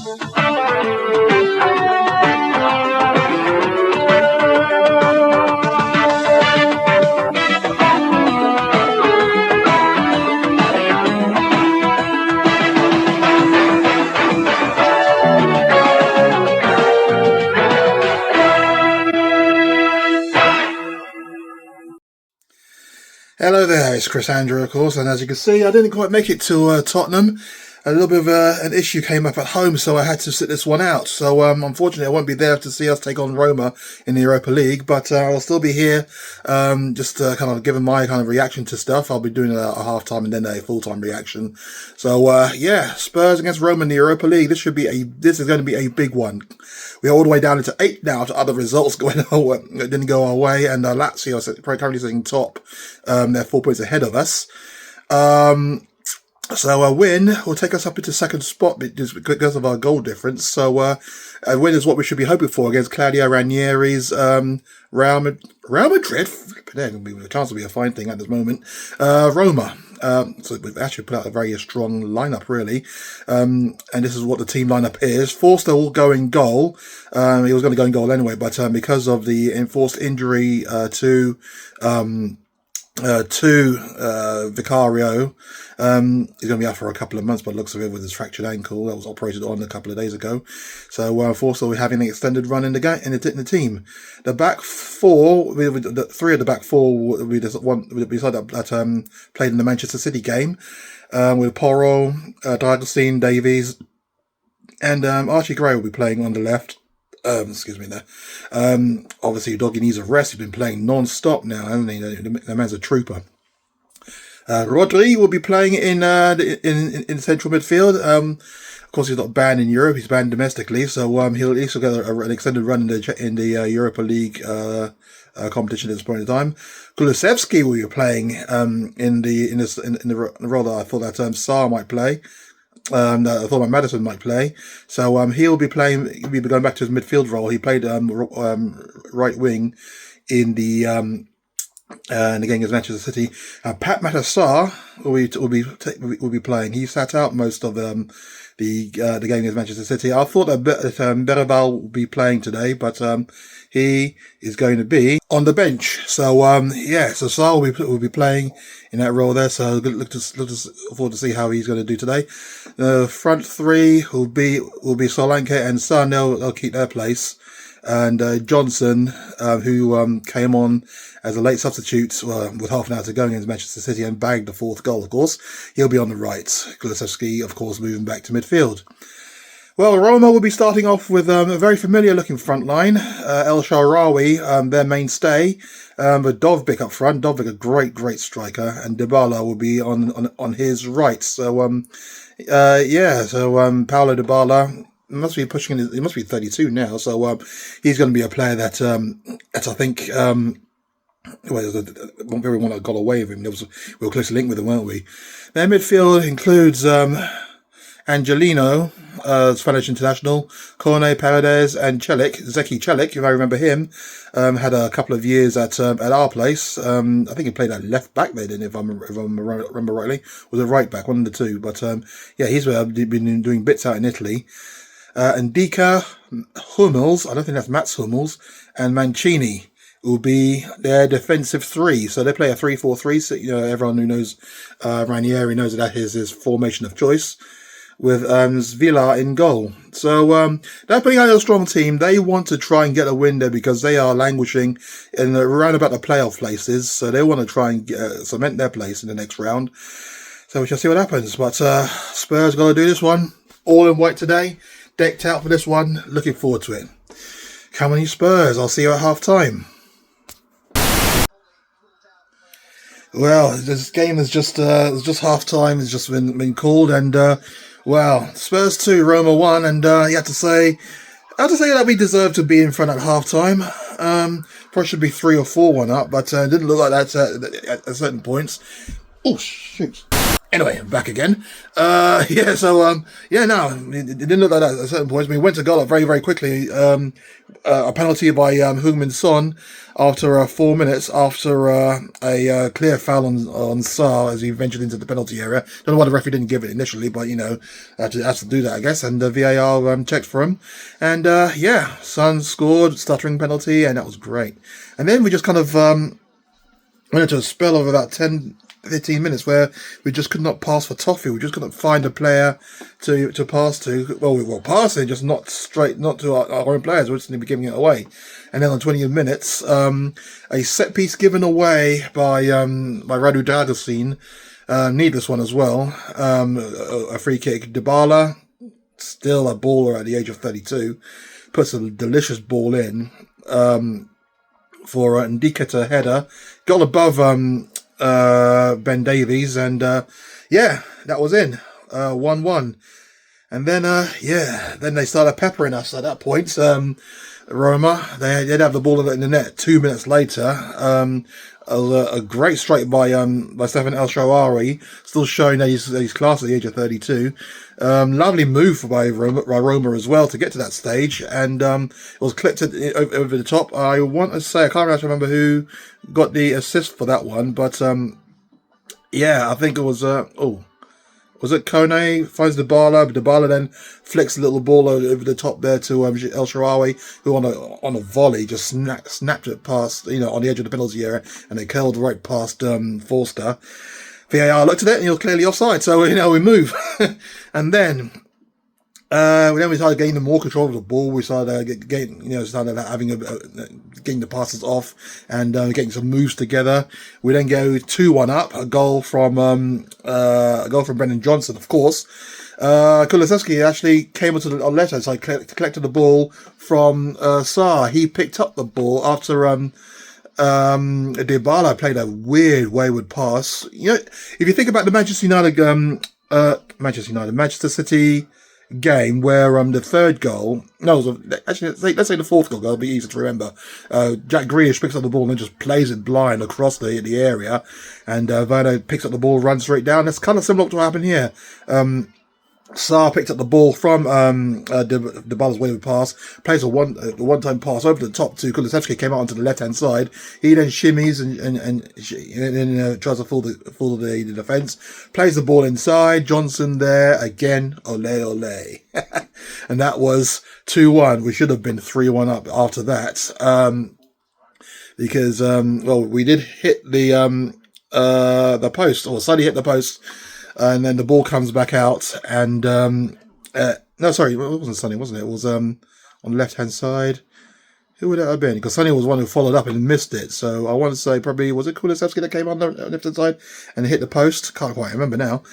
Hello there, it's Crisandro, of course, and as you can see, I didn't quite make it to Tottenham. A little bit of an issue came up at home, so I had to sit this one out. So unfortunately, I won't be there to see us take on Roma in the Europa League, but I'll still be here, just kind of giving my kind of reaction to stuff. I'll be doing a half-time and then a full-time reaction. So yeah, Spurs against Roma in the Europa League. This is going to be a big one. We're all the way down into 8 now to other results going that didn't go our way, and Lazio are currently sitting top. They're 4 points ahead of us. So a win will take us up into second spot because of our goal difference. So a win is what we should be hoping for against Claudio Ranieri's Real Madrid. There's going to be a chance to be a fine thing at this moment. Roma. So we've actually put out a very strong lineup, really. And this is what the team lineup is. Forster will go in goal. He was going to go in goal anyway, but because of the enforced injury to Vicario, he's going to be out for a couple of months by the looks of it with his fractured ankle that was operated on a couple of days ago. So Forster will be having an extended run in the team. The back four, the 3 of the back 4 will be beside that played in the Manchester City game, with Porro, D'Agostino, Davies, and Archie Gray will be playing on the left. Excuse me there. Obviously, Doggy needs a rest. He's been playing non-stop now, hasn't he? The man's a trooper. Rodri will be playing in central midfield. Of course, he's not banned in Europe. He's banned domestically, so he'll at least get an extended run in the Europa League competition at this point in time. Kulusevski will be playing in the role that I thought that Sarr might play. That I thought Maddison might play. So he'll be playing. He'll be going back to his midfield role. He played right wing in the game against Manchester City. Pat Matar will be playing. He sat out most of the game against Manchester City. I thought that Berabal would be playing today, but he is going to be on the bench. So yeah, so Sarr will be playing in that role there. So look forward to see how he's going to do today. The front 3 will be Solanke and Son. They'll keep their place. And Johnson, who came on as a late substitute with half an hour to go against Manchester City and bagged the 4th goal, of course, he'll be on the right. Kulusevski, of course, moving back to midfield. Well, Roma will be starting off with a very familiar-looking front line. El Shaarawy, their mainstay, with Dovbyk up front. Dovbyk, a great striker, and Dybala will be on his right. So, Paulo Dybala must be pushing. He must be 32 now. So, he's going to be a player that I think. Very one that got away with him. We were closely linked with him, weren't we? Their midfield includes Angelino, Spanish international, Corne, Paredes, and Zeki Celik, if I remember him, had a couple of years at our place. I think he played at left back there, didn't he, if I remember rightly. Was a right back, one of the two. But yeah, he's been doing bits out in Italy. And Dika, Hummels, I don't think that's Mats Hummels, and Mancini will be their defensive 3. So they play a 3-4-3. So, everyone who knows Ranieri knows that is his formation of choice, with Villa in goal. So they're putting out a strong team. They want to try and get a win there because they are languishing in around about the playoff places. So they want to try and cement their place in the next round. So we shall see what happens. But Spurs got to do this one. All in white today. Decked out for this one. Looking forward to it. Come on, you Spurs. I'll see you at half time. Well, this game is just half time. It's just been called, and well, Spurs 2, Roma 1, and you have to say that we deserve to be in front at half time. Probably should be 3 or 4-1 up, but it didn't look like that at certain points. Oh shoot! Anyway, back again. No, it didn't look like that at certain points. We went to goal up very, very quickly. A penalty by Heung-min Son after 4 minutes after a clear foul on Sarr as he ventured into the penalty area. Don't know why the referee didn't give it initially, but had to do that, I guess. And VAR checked for him, and Son scored, stuttering penalty, and that was great. And then we just kind of went into a spell of about 10-15 minutes where we just could not pass for toffee. We just couldn't find a player to pass to. Well, we were passing, just not to our own players. We just need to be giving it away. And then on 20 minutes, a set piece given away by Radu Dragusin, needless one as well. A free kick. Dybala, still a baller at the age of 32, puts a delicious ball in for an Ndiketa header. Got above Ben Davies, and that was in 1-1. And then they started peppering us at that point. Roma, they did have the ball in the net 2 minutes later. A great strike by Stefan El Shaarawy, still showing that he's class at the age of 32. Lovely move by Roma as well to get to that stage, and it was clipped over the top. I want to say, I can't remember who got the assist for that one, but I think it was was it Kone finds Dybala? Dybala then flicks a little ball over the top there to El Shaarawy, who on a volley just snapped it past, on the edge of the penalty area, and it curled right past Forster. VAR looked at it and he was clearly offside, so we move. And then we started getting more control of the ball. We started getting the passes off and getting some moves together. We then go 2-1 up. A goal from Brendan Johnson, of course. Kulusevski actually came onto the left-hand side, collected the ball from Sarr. He picked up the ball after Dybala played a weird wayward pass. If you think about the Manchester City game where the third goal, let's say the fourth goal, it'll be easier to remember. Jack Grealish picks up the ball and then just plays it blind across the area, and Werner picks up the ball, runs straight down. That's kind of similar to what happened here. Sarr picked up the ball from Dybala's wayward pass, plays a one-time pass over the top to Kulusevski, came out onto the left-hand side. He then shimmies and tries to fool the defence, plays the ball inside. Johnson there again, ole ole. And that was 2-1. We should have been 3-1 up after that, because we did hit the post, or Sonny hit the post. And then the ball comes back out, and it wasn't Sonny, wasn't it? It was on the left-hand side. Who would that have been? Because Sonny was one who followed up and missed it. So I want to say probably, was it Kulusevski that came on the left-hand side and hit the post? Can't quite remember now.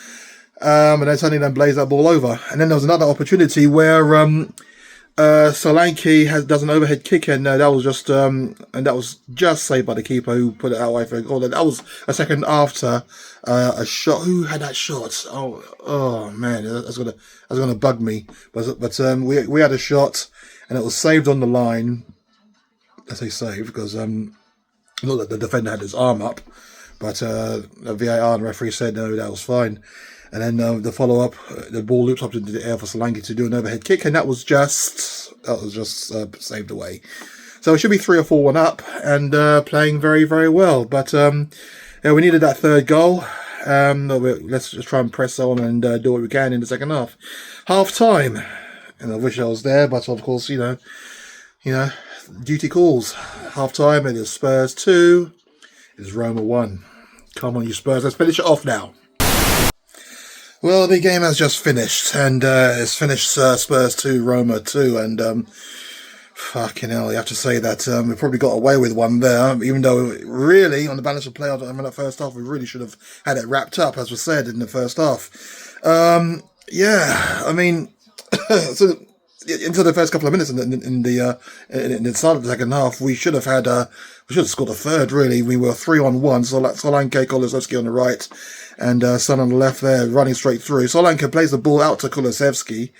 And then Sonny then blazed that ball over. And then there was another opportunity where Solanke does an overhead kick, and that was just saved by the keeper, who put it out for a goal. That was a second after a shot. Who had that shot? Oh man, that's gonna bug me. But we had a shot, and it was saved on the line. I say saved because not that the defender had his arm up, but the VAR and referee said no, that was fine. And then the follow-up, the ball loops up into the air for Solanke to do an overhead kick, and that was just saved away. So it should be 3 or 4-1 up, and playing very, very well. But we needed that third goal. Let's just try and press on and do what we can in the second half. Half time, and I wish I was there, but of course, duty calls. Half time, it is Spurs 2, it is Roma 1. Come on, you Spurs, let's finish it off now. Well, the game has just finished, and it's finished Spurs 2, Roma 2, and fucking hell, you have to say that we probably got away with one there, even though really, on the balance of play in that first half, we really should have had it wrapped up, as was said in the first half. So into the first couple of minutes in the start of the second half, we should have scored a third, really. We were 3-on-1, so Solanke, Kulusevski on the right, and Son on the left there, running straight through. Solanke plays the ball out to Kulusevski,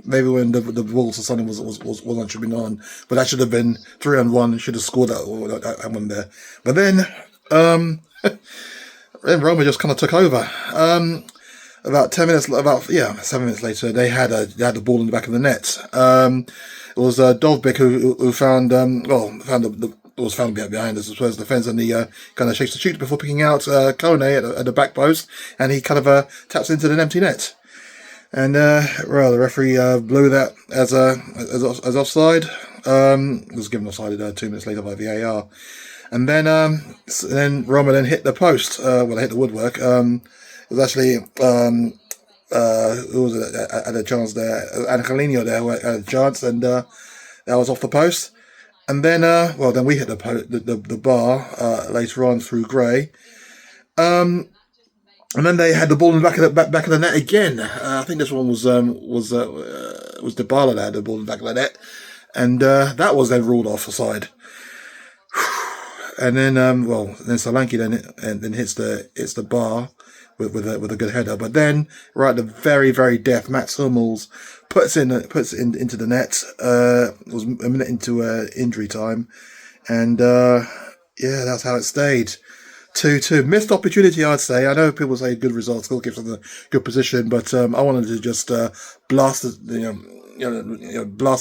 maybe when the ball to Son was on, should be on, but that should have been 3-on-1, should have scored that one there. But then Then Roma just kind of took over. About 10 minutes, 7 minutes later, they had the ball in the back of the net. It was Dovbik who found was found behind the Spurs defence, and he kind of shakes the shoot before picking out Kone at the back post, and he kind of taps into the empty net. And the referee blew that as offside. Was given offside 2 minutes later by VAR. And then Roma then hit the post. They hit the woodwork. It was actually who was it at a chance there? Angelino there had a chance, and that was off the post. And then then we hit the bar later on through Gray. And then they had the ball in the back of the net again. I think this one was Dybala that had the ball in the back of the net, and that was then ruled off aside. And then then Solanke then hits the bar with a good header. But then right at the very, very death, Mats Hummels puts it into the net. It was a minute into injury time, and that's how it stayed. 2-2. Missed opportunity, I'd say. I know people say good results, still gives them a good position, but I wanted to just blast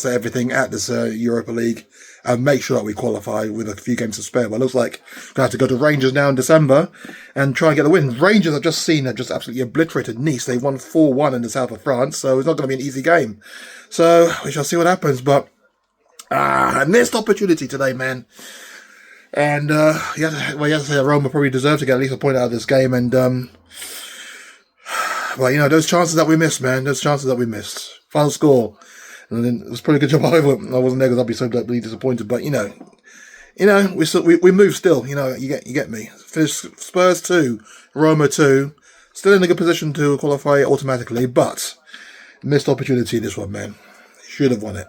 everything at this Europa League and make sure that we qualify with a few games to spare. But it looks like we're going to have to go to Rangers now in December and try and get the win. Rangers, I've just seen, have just absolutely obliterated Nice. They won 4-1 in the south of France, so it's not going to be an easy game. So we shall see what happens, but missed opportunity today, man. And you have to say that Roma probably deserved to get at least a point out of this game. And those chances that we missed, man, Final score, and then it was probably a good job I wasn't there because I'd be so deeply disappointed. But we move still. You get me. Finished Spurs 2, Roma 2, still in a good position to qualify automatically, but missed opportunity this one, man. Should have won it.